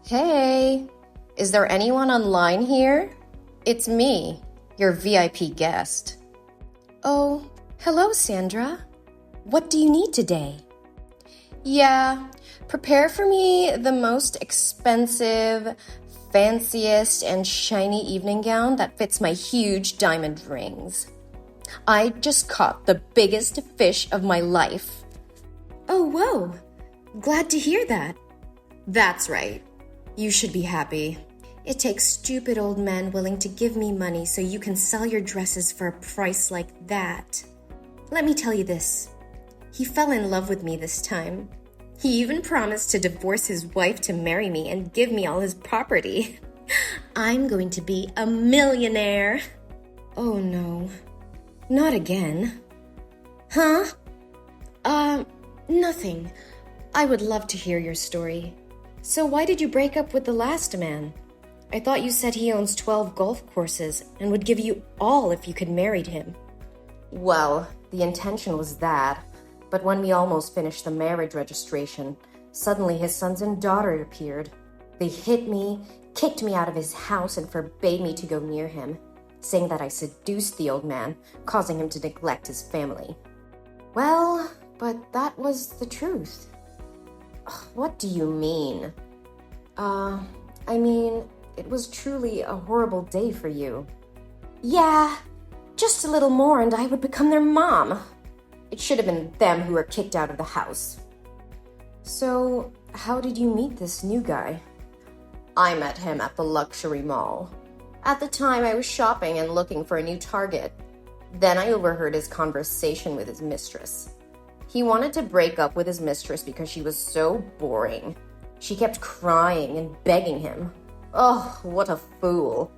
Hey, is there anyone online here? It's me, your VIP guest. Oh, hello, Sandra. What do you need today? Yeah, prepare for me the most expensive, fanciest, and shiny evening gown that fits my huge diamond rings. I just caught the biggest fish of my life. Oh, whoa. Glad to hear that. That's right. You should be happy. It takes stupid old men willing to give me money so you can sell your dresses for a price like that. Let me tell you this. He fell in love with me this time. He even promised to divorce his wife to marry me and give me all his property. I'm going to be a millionaire. Oh no. Not again. Huh? Nothing. I would love to hear your story. So why did you break up with the last man? I thought you said he owns 12 golf courses and would give you all if you could marry him. Well, the intention was that, but when we almost finished the marriage registration, suddenly his sons and daughter appeared. They hit me, kicked me out of his house, and forbade me to go near him, saying that I seduced the old man, causing him to neglect his family. Well, but that was the truth. What do you mean? It was truly a horrible day for you. Yeah, just a little more and I would become their mom. It should have been them who were kicked out of the house. So, how did you meet this new guy? I met him at the luxury mall. At the time, I was shopping and looking for a new target. Then I overheard his conversation with his mistress. He wanted to break up with his mistress because she was so boring. She kept crying and begging him. Oh, what a fool.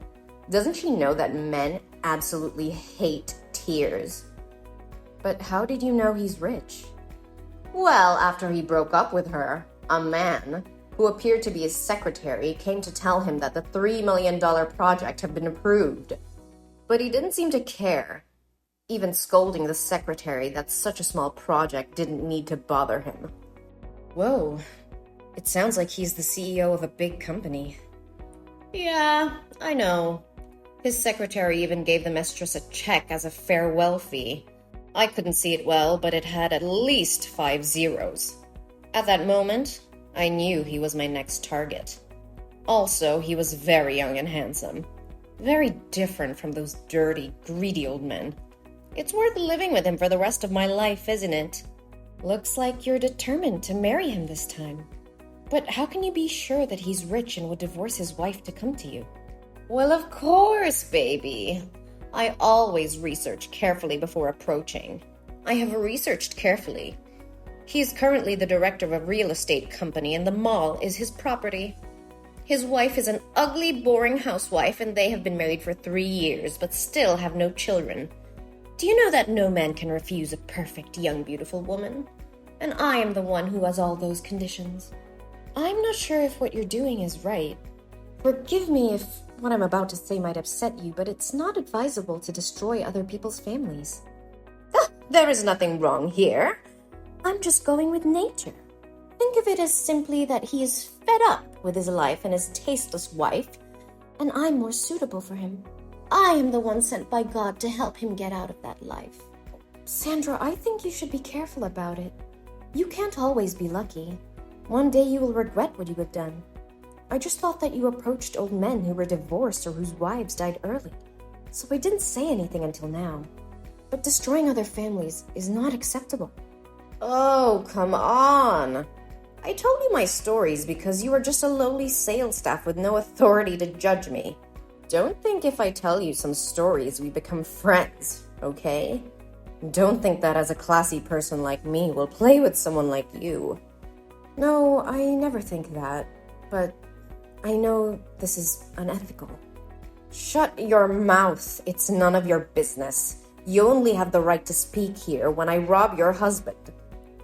Doesn't she know that men absolutely hate tears? But how did you know he's rich? Well, after he broke up with her, a man, who appeared to be his secretary, came to tell him that the $3 million project had been approved. But he didn't seem to care, even scolding the secretary that such a small project didn't need to bother him. Whoa, it sounds like he's the CEO of a big company. Yeah, I know. His secretary even gave the mistress a check as a farewell fee. I couldn't see it well, but it had at least 5 zeros. At that moment, I knew he was my next target. Also, he was very young and handsome. Very different from those dirty, greedy old men. It's worth living with him for the rest of my life, isn't it? Looks like you're determined to marry him this time. But how can you be sure that he's rich and would divorce his wife to come to you? Well, of course, baby. I always research carefully before approaching. I have researched carefully. He is currently the director of a real estate company and the mall is his property. His wife is an ugly, boring housewife and they have been married for 3 years but still have no children. Do you know that no man can refuse a perfect, young, beautiful woman? And I am the one who has all those conditions. I'm not sure if what you're doing is right. Forgive me if what I'm about to say might upset you, but it's not advisable to destroy other people's families. There is nothing wrong here. I'm just going with nature. Think of it as simply that he is fed up with his life and his tasteless wife, and I'm more suitable for him. I am the one sent by God to help him get out of that life. Sandra, I think you should be careful about it. You can't always be lucky. One day you will regret what you have done. I just thought that you approached old men who were divorced or whose wives died early, so I didn't say anything until now. But destroying other families is not acceptable. Oh, come on. I told you my stories because you are just a lowly sales staff with no authority to judge me. Don't think if I tell you some stories we become friends, okay? Don't think that as a classy person like me will play with someone like you. No, I never think that, but I know this is unethical. Shut your mouth. It's none of your business. You only have the right to speak here when I rob your husband.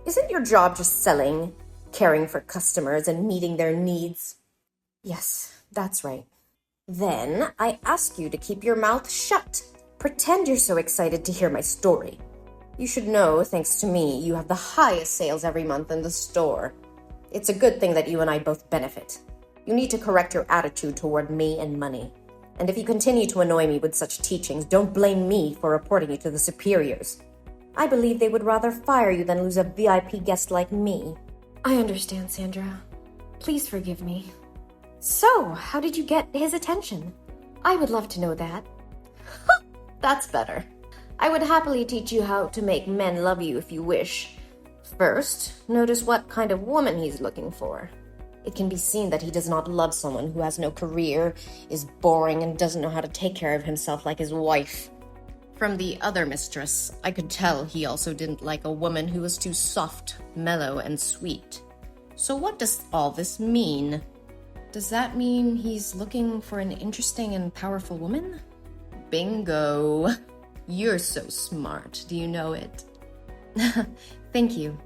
Isn't your job just selling, caring for customers, and meeting their needs? Yes, that's right. Then I ask you to keep your mouth shut. Pretend you're so excited to hear my story. You should know, thanks to me, you have the highest sales every month in the store. It's a good thing that you and I both benefit. You need to correct your attitude toward me and money. And if you continue to annoy me with such teachings, don't blame me for reporting you to the superiors. I believe they would rather fire you than lose a VIP guest like me. I understand, Sandra. Please forgive me. So, how did you get his attention? I would love to know that. That's better. I would happily teach you how to make men love you if you wish. First, notice what kind of woman he's looking for. It can be seen that he does not love someone who has no career, is boring, and doesn't know how to take care of himself like his wife. From the other mistress, I could tell he also didn't like a woman who was too soft, mellow, and sweet. So what does all this mean? Does that mean he's looking for an interesting and powerful woman? Bingo! You're so smart. Do you know it? Thank you.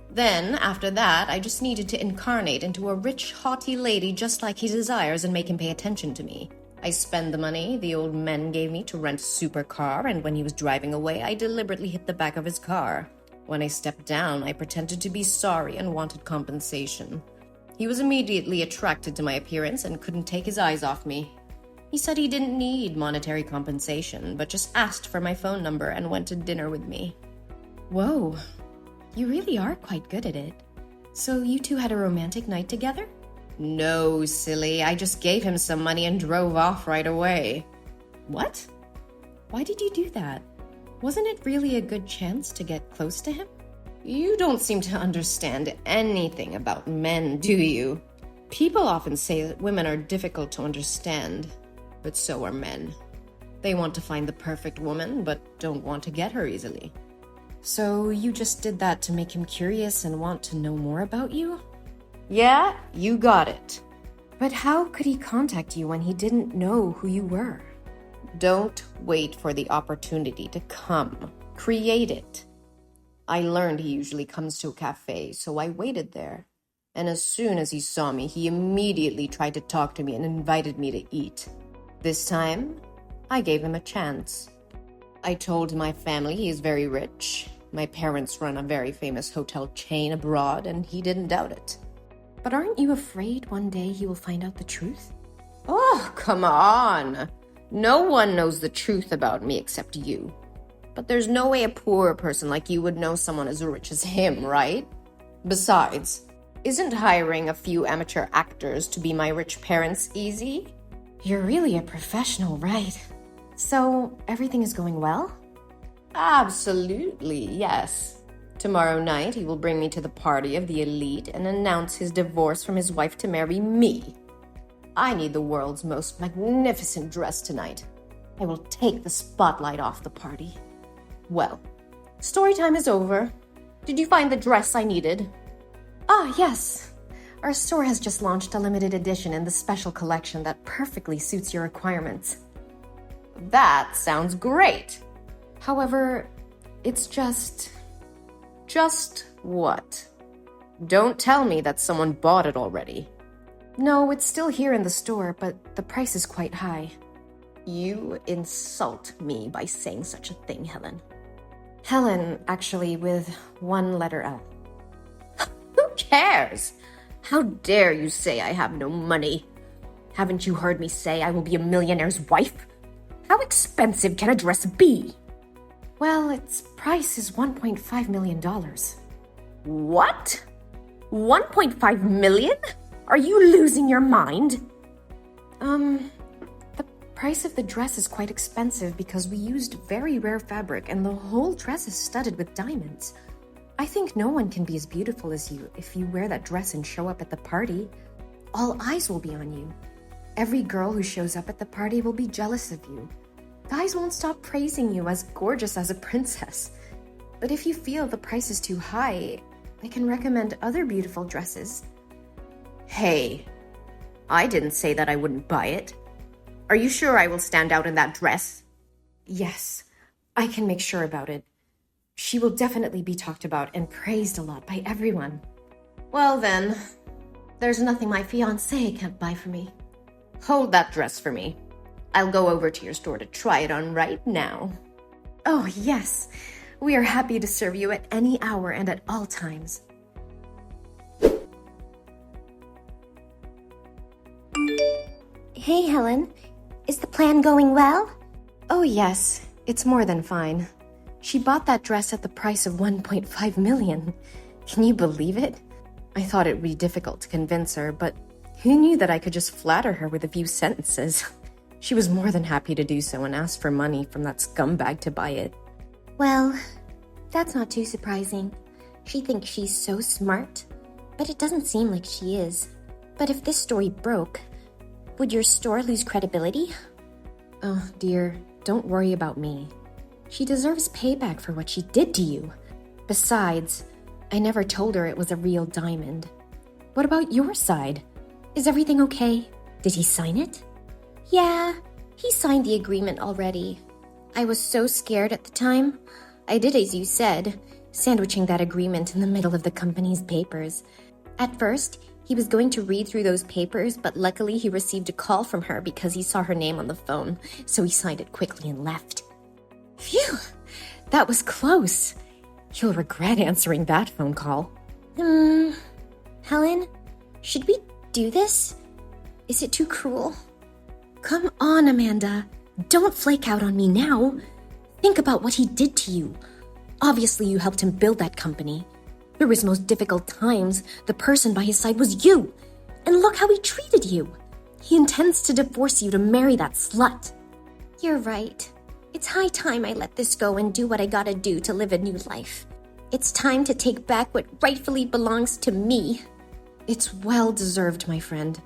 Then, after that, I just needed to incarnate into a rich, haughty lady just like he desires and make him pay attention to me. I spend the money the old men gave me to rent a supercar, and when he was driving away, I deliberately hit the back of his car. When I stepped down, I pretended to be sorry and wanted compensation. He was immediately attracted to my appearance and couldn't take his eyes off me. He said he didn't need monetary compensation, but just asked for my phone number and went to dinner with me. Whoa, you really are quite good at it. So you two had a romantic night together? No, silly. I just gave him some money and drove off right away. What? Why did you do that? Wasn't it really a good chance to get close to him? You don't seem to understand anything about men, do you? People often say that women are difficult to understand, but so are men. They want to find the perfect woman, but don't want to get her easily. So you just did that to make him curious and want to know more about you? Yeah, you got it. But how could he contact you when he didn't know who you were? Don't wait for the opportunity to come. Create it. I learned he usually comes to a cafe, so I waited there. And as soon as he saw me, he immediately tried to talk to me and invited me to eat. This time, I gave him a chance. I told my family he is very rich. My parents run a very famous hotel chain abroad, and he didn't doubt it. But aren't you afraid one day he will find out the truth? Oh, come on. No one knows the truth about me except you. But there's no way a poor person like you would know someone as rich as him, right? Besides, isn't hiring a few amateur actors to be my rich parents easy? You're really a professional, right? So, everything is going well? Absolutely, yes. Tomorrow night, he will bring me to the party of the elite and announce his divorce from his wife to marry me. I need the world's most magnificent dress tonight. I will take the spotlight off the party. Well, story time is over. Did you find the dress I needed? Ah, yes. Our store has just launched a limited edition in the special collection that perfectly suits your requirements. That sounds great. However, it's just what? Don't tell me that someone bought it already. No, it's still here in the store, but the price is quite high. You insult me by saying such a thing, Helen. Helen, actually, with one letter L. Who cares? How dare you say I have no money? Haven't you heard me say I will be a millionaire's wife? How expensive can a dress be? Well, its price is $1.5 million. What? 1.5 million? Are you losing your mind? The price of the dress is quite expensive because we used very rare fabric and the whole dress is studded with diamonds. I think no one can be as beautiful as you if you wear that dress and show up at the party. All eyes will be on you. Every girl who shows up at the party will be jealous of you. Guys won't stop praising you as gorgeous as a princess. But if you feel the price is too high, I can recommend other beautiful dresses. Hey, I didn't say that I wouldn't buy it. Are you sure I will stand out in that dress? Yes, I can make sure about it. She will definitely be talked about and praised a lot by everyone. Well then, there's nothing my fiancé can't buy for me. Hold that dress for me. I'll go over to your store to try it on right now. Oh, yes. We are happy to serve you at any hour and at all times. Hey, Helen. Is the plan going well? Oh, yes. It's more than fine. She bought that dress at the price of $1.5 million. Can you believe it? I thought it would be difficult to convince her, but who knew that I could just flatter her with a few sentences? She was more than happy to do so and asked for money from that scumbag to buy it. Well, that's not too surprising. She thinks she's so smart, but it doesn't seem like she is. But if this story broke, would your store lose credibility? Oh, dear, don't worry about me. She deserves payback for what she did to you. Besides, I never told her it was a real diamond. What about your side? Is everything okay? Did he sign it? Yeah, he signed the agreement already. I was so scared at the time. I did as you said, sandwiching that agreement in the middle of the company's papers. At first, he was going to read through those papers, but luckily he received a call from her because he saw her name on the phone, so he signed it quickly and left. Phew! That was close. You'll regret answering that phone call. Helen, should we do this? Is it too cruel? Come on, Amanda. Don't flake out on me now. Think about what he did to you. Obviously, you helped him build that company. Through his most difficult times, the person by his side was you. And look how he treated you. He intends to divorce you to marry that slut. You're right. It's high time I let this go and do what I gotta do to live a new life. It's time to take back what rightfully belongs to me. It's well deserved, my friend.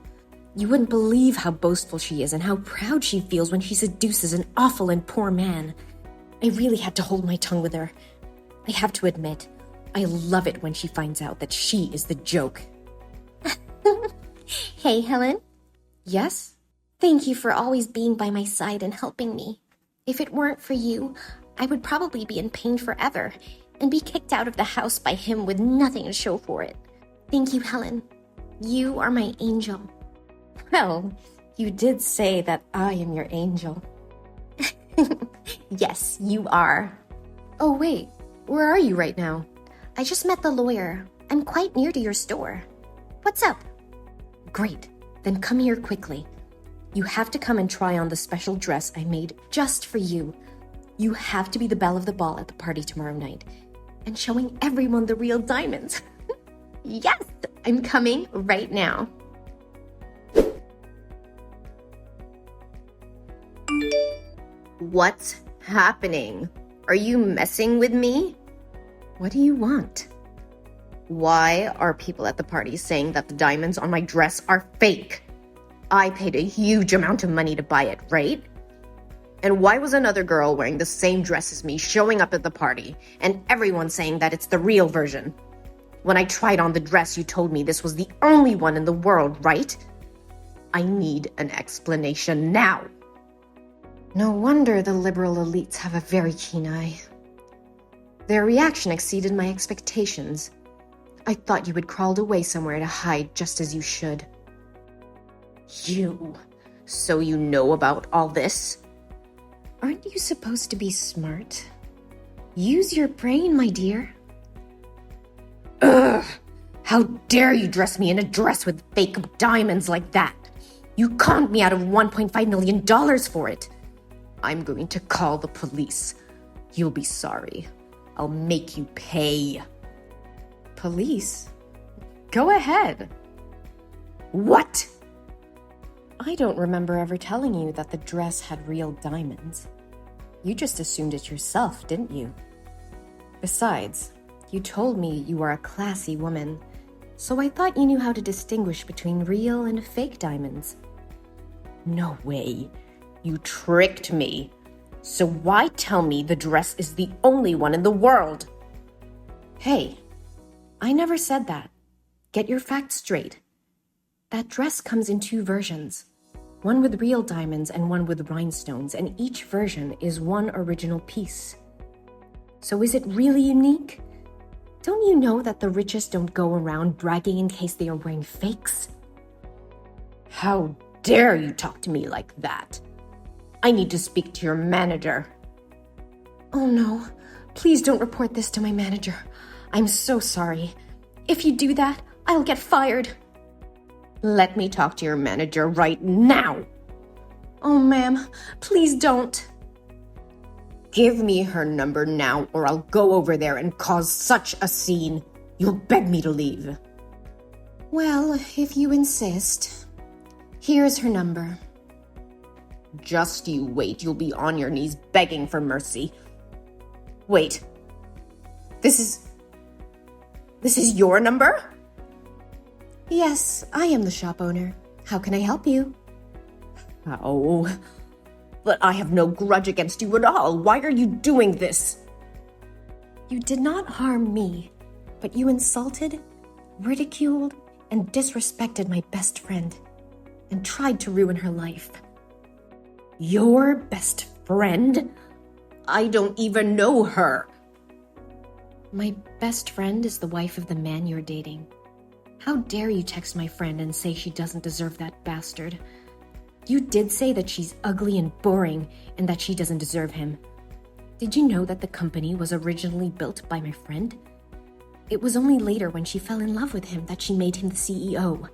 You wouldn't believe how boastful she is and how proud she feels when she seduces an awful and poor man. I really had to hold my tongue with her. I have to admit, I love it when she finds out that she is the joke. Hey, Helen. Yes? Thank you for always being by my side and helping me. If it weren't for you, I would probably be in pain forever and be kicked out of the house by him with nothing to show for it. Thank you, Helen. You are my angel. Well, you did say that I am your angel. Yes, you are. Oh, wait. Where are you right now? I just met the lawyer. I'm quite near to your store. What's up? Great. Then come here quickly. You have to come and try on the special dress I made just for you. You have to be the belle of the ball at the party tomorrow night and showing everyone the real diamonds. Yes, I'm coming right now. What's happening? Are you messing with me? What do you want? Why are people at the party saying that the diamonds on my dress are fake? I paid a huge amount of money to buy it, right? And why was another girl wearing the same dress as me showing up at the party and everyone saying that it's the real version? When I tried on the dress, you told me this was the only one in the world, right? I need an explanation now. No wonder the liberal elites have a very keen eye. Their reaction exceeded my expectations. I thought you had crawled away somewhere to hide just as you should. You? So you know about all this? Aren't you supposed to be smart? Use your brain, my dear. Ugh! How dare you dress me in a dress with fake diamonds like that? You conned me out of $1.5 million for it. I'm going to call the police. You'll be sorry. I'll make you pay. Police? Go ahead. What? I don't remember ever telling you that the dress had real diamonds. You just assumed it yourself, didn't you? Besides, you told me you are a classy woman, so I thought you knew how to distinguish between real and fake diamonds. No way. You tricked me. So why tell me the dress is the only one in the world? Hey, I never said that. Get your facts straight. That dress comes in 2 versions. One with real diamonds and one with rhinestones, and each version is one original piece. So is it really unique? Don't you know that the richest don't go around bragging in case they are wearing fakes? How dare you talk to me like that? I need to speak to your manager. Oh no, please don't report this to my manager. I'm so sorry. If you do that, I'll get fired. Let me talk to your manager right now. Oh, ma'am, please don't. Give me her number now, or I'll go over there and cause such a scene. You'll beg me to leave. Well, if you insist. Here's her number. Just you wait. You'll be on your knees begging for mercy. Wait. This is your number? Yes, I am the shop owner. How can I help you? Oh, but I have no grudge against you at all. Why are you doing this? You did not harm me, but you insulted, ridiculed, and disrespected my best friend, and tried to ruin her life. Your best friend? I don't even know her. My best friend is the wife of the man you're dating. How dare you text my friend and say she doesn't deserve that bastard? You did say that she's ugly and boring and that she doesn't deserve him. Did you know that the company was originally built by my friend? It was only later when she fell in love with him that she made him the CEO.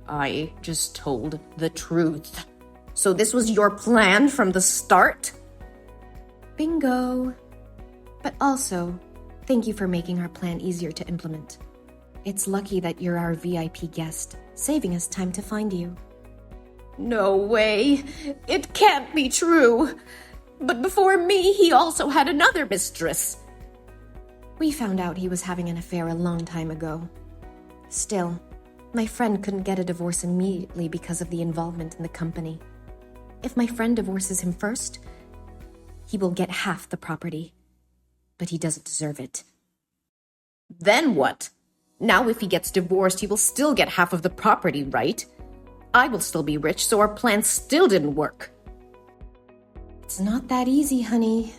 I just told the truth. So this was your plan from the start? Bingo. But also, thank you for making our plan easier to implement. It's lucky that you're our VIP guest, saving us time to find you. No way. It can't be true. But before me, he also had another mistress. We found out he was having an affair a long time ago. Still, my friend couldn't get a divorce immediately because of the involvement in the company. If my friend divorces him first, he will get half the property. But he doesn't deserve it. Then what? Now if he gets divorced, he will still get half of the property, right? I will still be rich, so our plan still didn't work. It's not that easy, honey.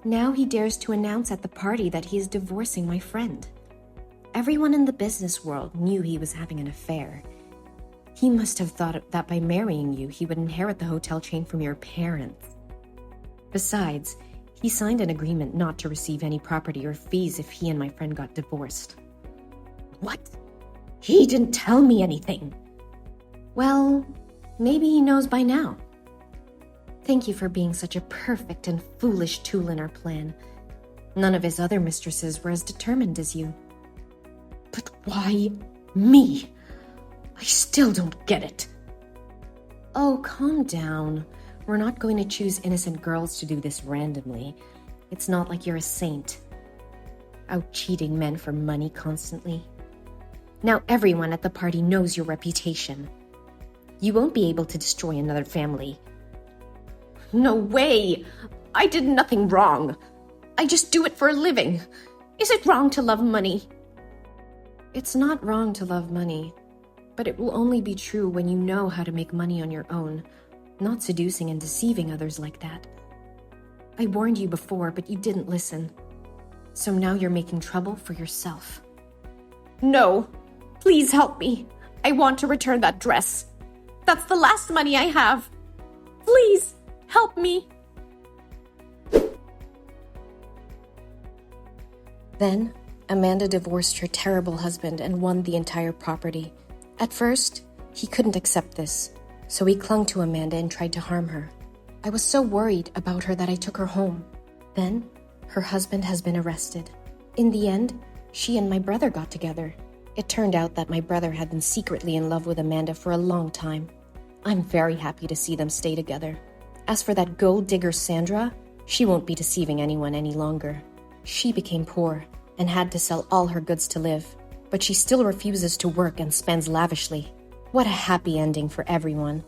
Now he dares to announce at the party that he is divorcing my friend. Everyone in the business world knew he was having an affair. He must have thought that by marrying you, he would inherit the hotel chain from your parents. Besides, he signed an agreement not to receive any property or fees if he and my friend got divorced. What? He didn't tell me anything. Well, maybe he knows by now. Thank you for being such a perfect and foolish tool in our plan. None of his other mistresses were as determined as you. But why me? I still don't get it. Oh, calm down. We're not going to choose innocent girls to do this randomly. It's not like you're a saint. Out cheating men for money constantly. Now everyone at the party knows your reputation. You won't be able to destroy another family. No way! I did nothing wrong. I just do it for a living. Is it wrong to love money? It's not wrong to love money, but it will only be true when you know how to make money on your own, not seducing and deceiving others like that. I warned you before, but you didn't listen. So now you're making trouble for yourself. No, please help me. I want to return that dress. That's the last money I have. Please, help me. Then, Amanda divorced her terrible husband and won the entire property. At first, he couldn't accept this, so he clung to Amanda and tried to harm her. I was so worried about her that I took her home. Then, her husband has been arrested. In the end, she and my brother got together. It turned out that my brother had been secretly in love with Amanda for a long time. I'm very happy to see them stay together. As for that gold digger Sandra, she won't be deceiving anyone any longer. She became poor and had to sell all her goods to live, but she still refuses to work and spends lavishly. What a happy ending for everyone.